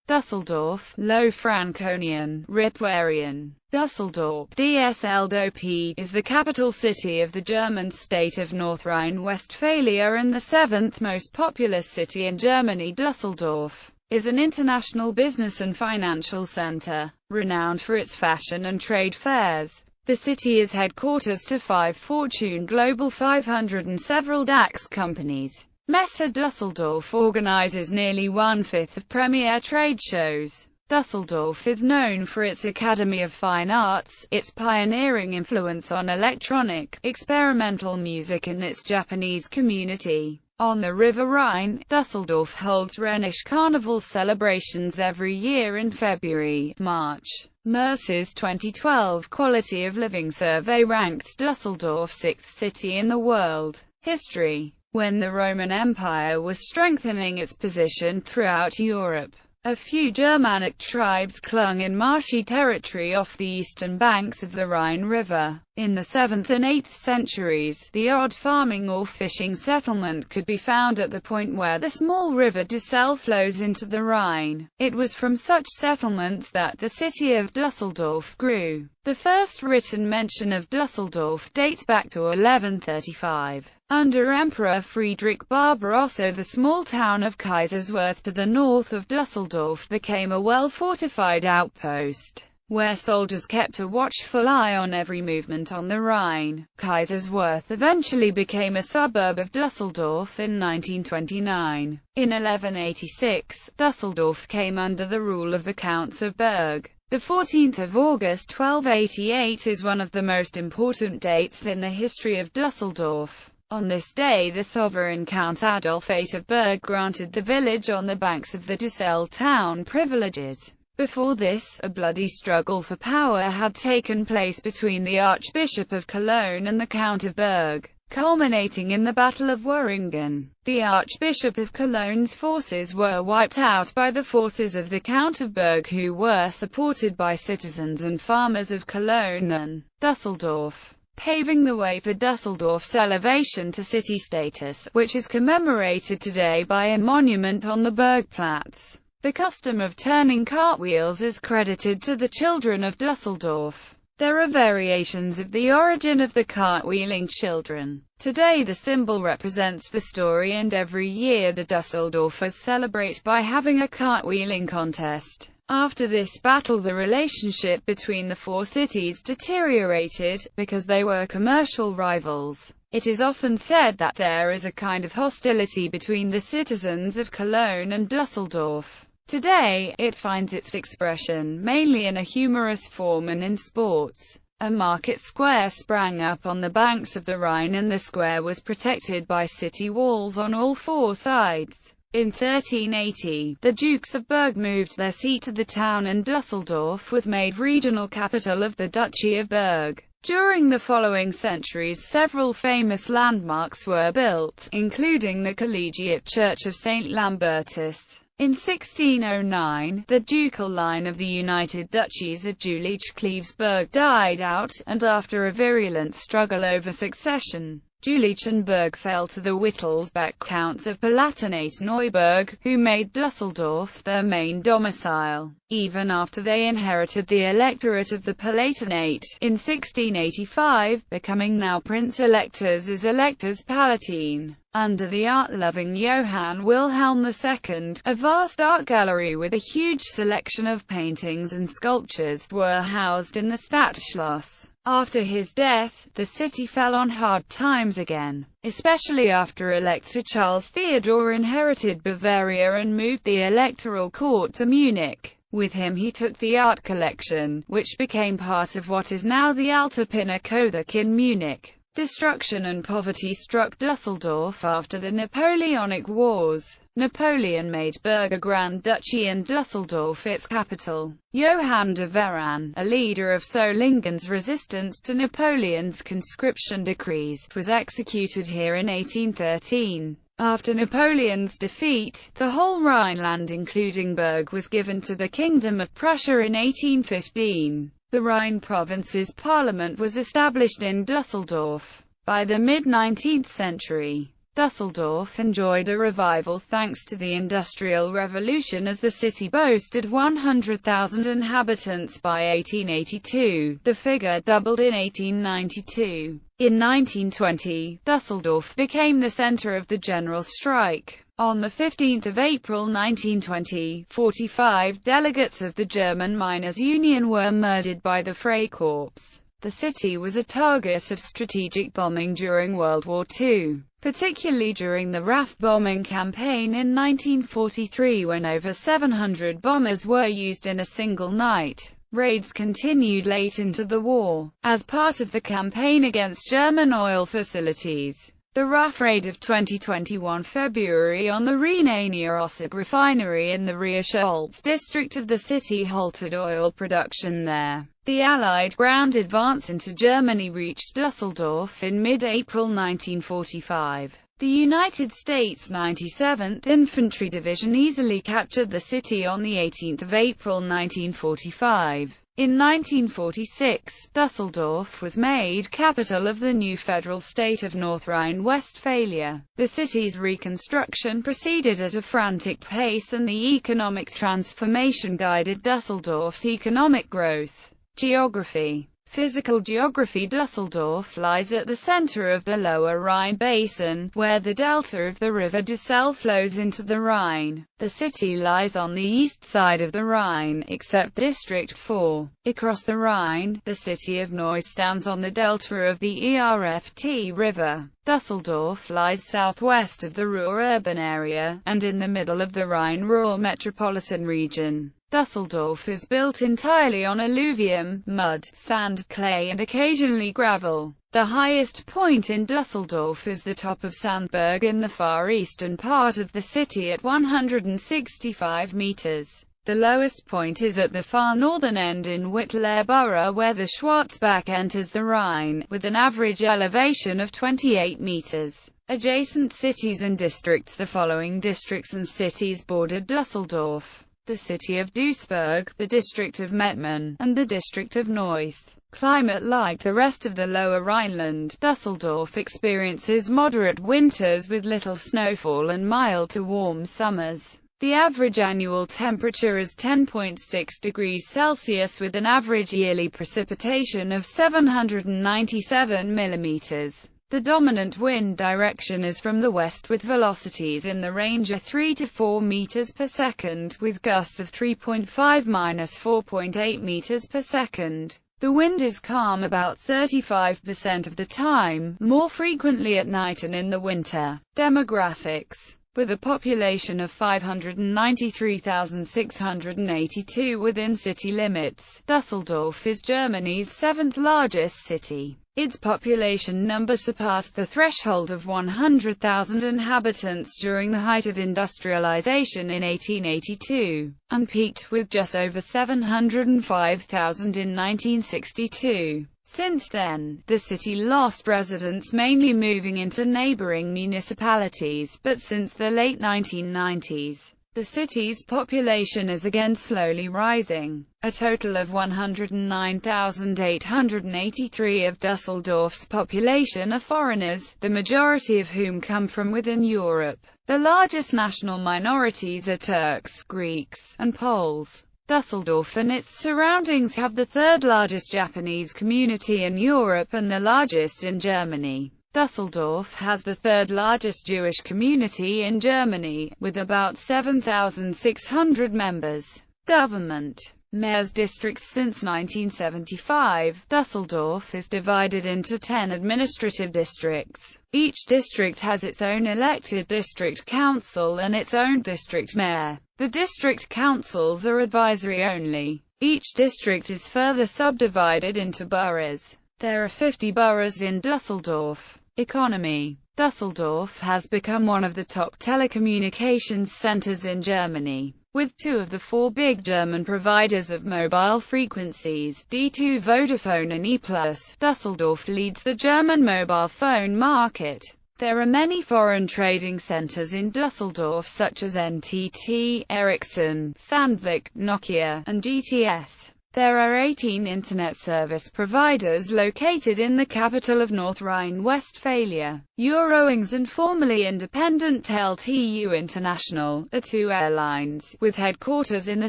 Düsseldorf, Low Franconian, Ripuarian. Düsseldorf, DSLDOP, is the capital city of the German state of North Rhine-Westphalia and the seventh most populous city in Germany. Düsseldorf is an international business and financial center, renowned for its fashion and trade fairs. The city is headquarters to 5 Fortune Global 500 and several DAX companies. Messe Düsseldorf organizes nearly one-fifth of premier trade shows. Düsseldorf is known for its Academy of Fine Arts, its pioneering influence on electronic, experimental music and its Japanese community. On the River Rhine, Düsseldorf holds Rhenish Carnival celebrations every year in February-March. Mercer's 2012 Quality of Living Survey ranked Düsseldorf sixth city in the world. History. When the Roman Empire was strengthening its position throughout Europe, a few Germanic tribes clung in marshy territory off the eastern banks of the Rhine River. In the 7th and 8th centuries, the odd farming or fishing settlement could be found at the point where the small river Düssel flows into the Rhine. It was from such settlements that the city of Düsseldorf grew. The first written mention of Düsseldorf dates back to 1135. Under Emperor Friedrich Barbarossa, the small town of Kaiserswerth to the north of Düsseldorf became a well-fortified outpost, where soldiers kept a watchful eye on every movement on the Rhine. Kaiserswerth eventually became a suburb of Düsseldorf in 1929. In 1186, Düsseldorf came under the rule of the Counts of Berg. The 14th of August 1288 is one of the most important dates in the history of Düsseldorf. On this day the sovereign Count Adolf VIII of Berg granted the village on the banks of the Düssel town privileges. Before this, a bloody struggle for power had taken place between the Archbishop of Cologne and the Count of Berg, culminating in the Battle of Werringen. The Archbishop of Cologne's forces were wiped out by the forces of the Count of Berg, who were supported by citizens and farmers of Cologne and Düsseldorf, paving the way for Düsseldorf's elevation to city status, which is commemorated today by a monument on the Bergplatz. The custom of turning cartwheels is credited to the children of Düsseldorf. There are variations of the origin of the cartwheeling children. Today the symbol represents the story, and every year the Düsseldorfers celebrate by having a cartwheeling contest. After this battle, the relationship between the four cities deteriorated, because they were commercial rivals. It is often said that there is a kind of hostility between the citizens of Cologne and Düsseldorf. Today, it finds its expression mainly in a humorous form and in sports. A market square sprang up on the banks of the Rhine, and the square was protected by city walls on all four sides. In 1380, the Dukes of Berg moved their seat to the town, and Düsseldorf was made regional capital of the Duchy of Berg. During the following centuries, several famous landmarks were built, including the Collegiate Church of St. Lambertus. In 1609, the ducal line of the United Duchies of Jülich-Klevesberg died out, and after a virulent struggle over succession, Jülich and Berg fell to the Wittelsbach Counts of Palatinate-Neuburg, who made Düsseldorf their main domicile, even after they inherited the electorate of the Palatinate. In 1685, becoming now Prince-Electors as Electors Palatine. Under the art-loving Johann Wilhelm II, a vast art gallery with a huge selection of paintings and sculptures were housed in the Stadtschloss. After his death, the city fell on hard times again, especially after Elector Charles Theodor inherited Bavaria and moved the electoral court to Munich. With him he took the art collection, which became part of what is now the Alte Pinakothek in Munich. Destruction and poverty struck Düsseldorf after the Napoleonic Wars. Napoleon made Berg a Grand Duchy and Düsseldorf its capital. Johann de Veran, a leader of Solingen's resistance to Napoleon's conscription decrees, was executed here in 1813. After Napoleon's defeat, the whole Rhineland including Berg was given to the Kingdom of Prussia in 1815. The Rhine province's parliament was established in Düsseldorf. By the mid-19th century, Düsseldorf enjoyed a revival thanks to the Industrial Revolution, as the city boasted 100,000 inhabitants by 1882. The figure doubled in 1892. In 1920, Düsseldorf became the center of the general strike. On 15 April 1920, 45 delegates of the German Miners' Union were murdered by the Freikorps. The city was a target of strategic bombing during World War II, particularly during the RAF bombing campaign in 1943, when over 700 bombers were used in a single night. Raids continued late into the war. As part of the campaign against German oil facilities, the RAF raid of 2021 February on the Rhenania-Ossip refinery in the Reicholz district of the city halted oil production there. The Allied ground advance into Germany reached Düsseldorf in mid-April 1945. The United States 97th Infantry Division easily captured the city on 18 April 1945. In 1946, Düsseldorf was made capital of the new federal state of North Rhine-Westphalia. The city's reconstruction proceeded at a frantic pace, and the economic transformation guided Düsseldorf's economic growth. Geography. Physical geography. Düsseldorf lies at the center of the lower Rhine basin, where the delta of the river Düssel flows into the Rhine. The city lies on the east side of the Rhine, except District 4. Across the Rhine, the city of Neuss stands on the delta of the Erft River. Düsseldorf lies southwest of the Ruhr urban area, and in the middle of the Rhine-Ruhr metropolitan region. Düsseldorf is built entirely on alluvium, mud, sand, clay and occasionally gravel. The highest point in Düsseldorf is the top of Sandberg in the far eastern part of the city at 165 meters. The lowest point is at the far northern end in Wittlaer Borough, where the Schwarzbach enters the Rhine, with an average elevation of 28 meters. Adjacent cities and districts. The following districts and cities border Düsseldorf: the city of Duisburg, the district of Mettmann, and the district of Neuss. Climate. Like the rest of the lower Rhineland, Düsseldorf experiences moderate winters with little snowfall and mild to warm summers. The average annual temperature is 10.6 degrees Celsius with an average yearly precipitation of 797 millimeters. The dominant wind direction is from the west, with velocities in the range of 3 to 4 meters per second, with gusts of 3.5–4.8 meters per second. The wind is calm about 35% of the time, more frequently at night and in the winter. Demographics. With a population of 593,682 within city limits, Düsseldorf is Germany's seventh largest city. Its population number surpassed the threshold of 100,000 inhabitants during the height of industrialization in 1882, and peaked with just over 705,000 in 1962. Since then, the city lost residents, mainly moving into neighboring municipalities, but since the late 1990s, the city's population is again slowly rising. A total of 109,883 of Düsseldorf's population are foreigners, the majority of whom come from within Europe. The largest national minorities are Turks, Greeks, and Poles. Düsseldorf and its surroundings have the third largest Japanese community in Europe and the largest in Germany. Düsseldorf has the third largest Jewish community in Germany, with about 7,600 members. Government. Mayor's districts. Since 1975, Düsseldorf is divided into 10 administrative districts. Each district has its own elected district council and its own district mayor. The district councils are advisory only. Each district is further subdivided into boroughs. There are 50 boroughs in Düsseldorf. Economy. Düsseldorf has become one of the top telecommunications centers in Germany, with two of the four big German providers of mobile frequencies, D2 Vodafone and E+. Düsseldorf leads the German mobile phone market. There are many foreign trading centers in Düsseldorf such as NTT, Ericsson, Sandvik, Nokia, and GTS. There are 18 internet service providers located in the capital of North Rhine-Westphalia. Eurowings and formerly independent LTU International are two airlines, with headquarters in the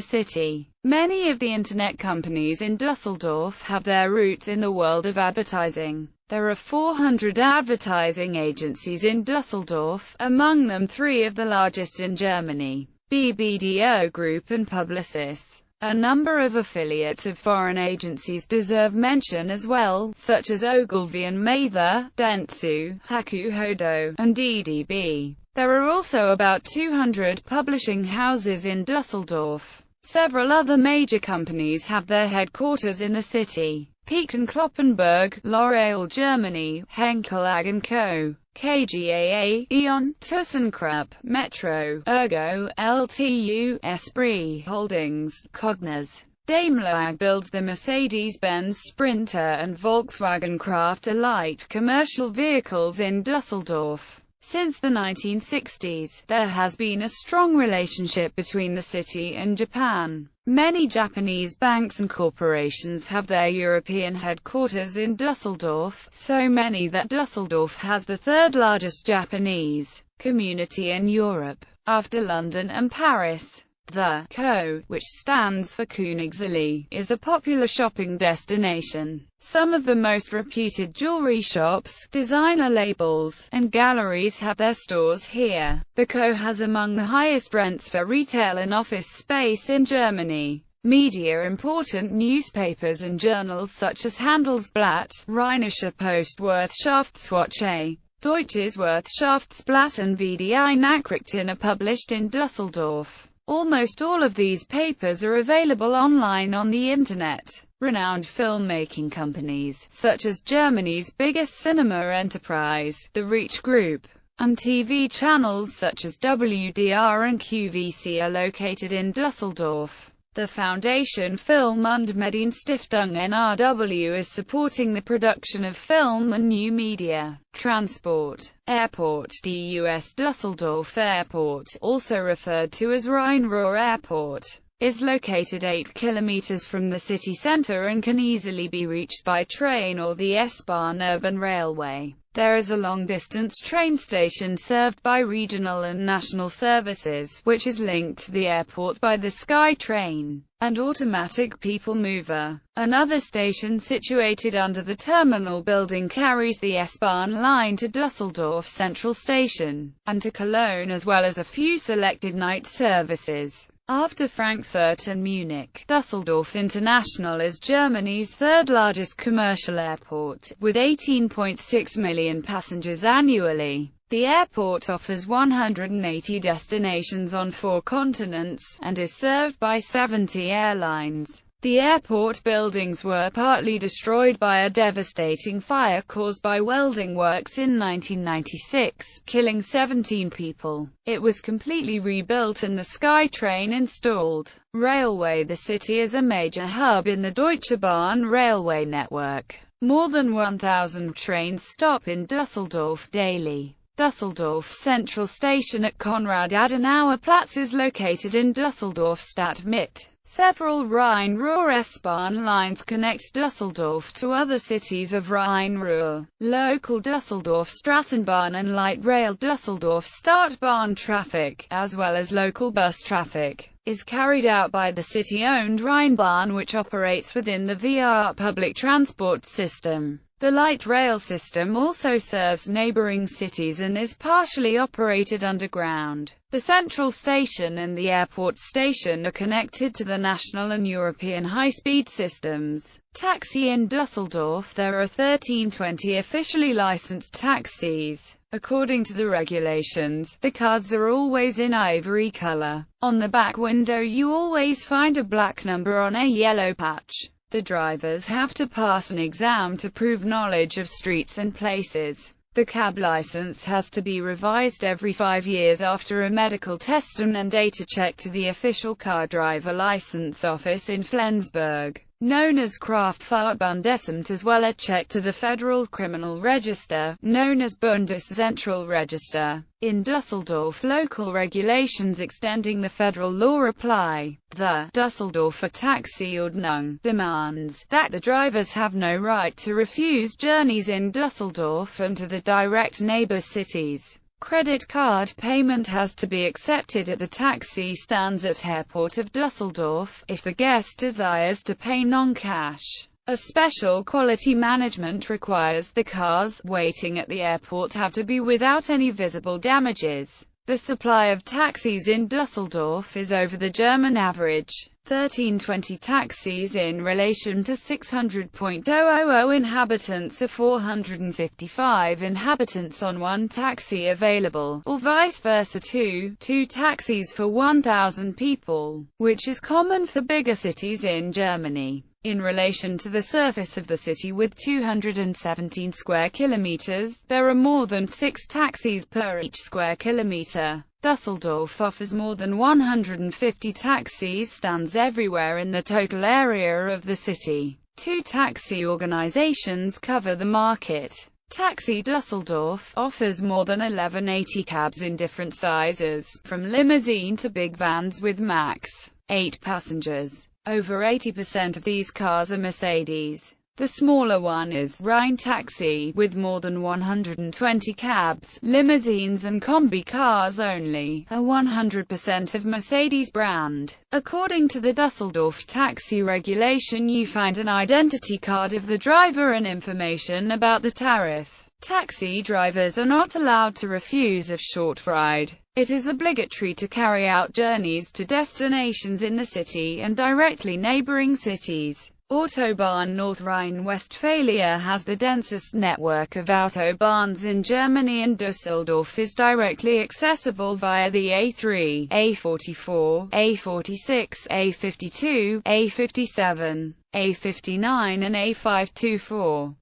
city. Many of the internet companies in Düsseldorf have their roots in the world of advertising. There are 400 advertising agencies in Düsseldorf, among them 3 of the largest in Germany, BBDO Group and Publicis. A number of affiliates of foreign agencies deserve mention as well, such as Ogilvy and Mather, Dentsu, Haku Hodo, and DDB. There are also about 200 publishing houses in Düsseldorf. Several other major companies have their headquarters in the city. Peek & Kloppenburg, L'Oréal Germany, Henkel AG & Co., KGaA, Eon, ThyssenKrupp, Metro, Ergo, LTU, Esprit Holdings, Cognos. Daimler AG builds the Mercedes-Benz Sprinter and Volkswagen Crafter light commercial vehicles in Düsseldorf. Since the 1960s, there has been a strong relationship between the city and Japan. Many Japanese banks and corporations have their European headquarters in Düsseldorf, so many that Düsseldorf has the third largest Japanese community in Europe, after London and Paris. The Co., which stands for Königsallee, is a popular shopping destination. Some of the most reputed jewelry shops, designer labels, and galleries have their stores here. The Co. has among the highest rents for retail and office space in Germany. Media important newspapers and journals such as Handelsblatt, Rheinische Post, Wirtschaftswoche, Deutsches Wirtschaftsblatt and VDI Nachrichten are published in Düsseldorf. Almost all of these papers are available online on the internet. Renowned filmmaking companies, such as Germany's biggest cinema enterprise, the Reach Group, and TV channels such as WDR and QVC are located in Düsseldorf. The Foundation Film und Medienstiftung NRW is supporting the production of film and new media. Transport. Airport. DUS Düsseldorf Airport, also referred to as Rhein-Ruhr Airport, is located 8 kilometers from the city center and can easily be reached by train or the S-Bahn urban railway. There is a long-distance train station served by regional and national services, which is linked to the airport by the Sky Train and automatic people mover. Another station situated under the terminal building carries the S-Bahn line to Düsseldorf Central Station, and to Cologne as well as a few selected night services. After Frankfurt and Munich, Düsseldorf International is Germany's third largest commercial airport, with 18.6 million passengers annually. The airport offers 180 destinations on 4 continents, and is served by 70 airlines. The airport buildings were partly destroyed by a devastating fire caused by welding works in 1996, killing 17 people. It was completely rebuilt and the Sky Train installed. Railway. The city is a major hub in the Deutsche Bahn railway network. More than 1,000 trains stop in Düsseldorf daily. Düsseldorf Central Station at Konrad-Adenauer-Platz is located in Düsseldorf Stadtmitte. Several Rhine-Ruhr S-Bahn lines connect Düsseldorf to other cities of Rhine-Ruhr. Local Düsseldorf Straßenbahn and light rail Düsseldorf Stadtbahn traffic, as well as local bus traffic, is carried out by the city-owned Rheinbahn, which operates within the VR public transport system. The light rail system also serves neighboring cities and is partially operated underground. The central station and the airport station are connected to the national and European high-speed systems. Taxi in Düsseldorf. There are 1320 officially licensed taxis. According to the regulations, the cards are always in ivory color. On the back window you always find a black number on a yellow patch. The drivers have to pass an exam to prove knowledge of streets and places. The cab license has to be revised every 5 years after a medical test and data check to the official car driver license office in Flensburg. known as Strafverfahrensbundesamt, as well as check to the Federal Criminal Register, known as Bundeszentralregister. In Düsseldorf, local regulations extending the federal law apply. The Düsseldorfer Taxiordnung demands that the drivers have no right to refuse journeys in Düsseldorf and to the direct neighbor cities. Credit card payment has to be accepted at the taxi stands at Airport of Düsseldorf, if the guest desires to pay non-cash. A special quality management requires the cars waiting at the airport have to be without any visible damages. The supply of taxis in Düsseldorf is over the German average. 1320 taxis in relation to 600,000 inhabitants or 455 inhabitants on one taxi available, or vice versa 2 taxis for 1,000 people, which is common for bigger cities in Germany. In relation to the surface of the city with 217 square kilometers, there are more than 6 taxis per each square kilometer. Düsseldorf offers more than 150 taxi stands everywhere in the total area of the city. 2 taxi organizations cover the market. Taxi Düsseldorf offers more than 1180 cabs in different sizes, from limousine to big vans with max 8 passengers. Over 80% of these cars are Mercedes. The smaller one is Rhine Taxi, with more than 120 cabs, limousines and combi cars only, a 100% of Mercedes brand. According to the Düsseldorf taxi regulation, you find an identity card of the driver and information about the tariff. Taxi drivers are not allowed to refuse a short ride. It is obligatory to carry out journeys to destinations in the city and directly neighboring cities. Autobahn North Rhine-Westphalia has the densest network of autobahns in Germany, and Düsseldorf is directly accessible via the A3, A44, A46, A52, A57, A59 and A524.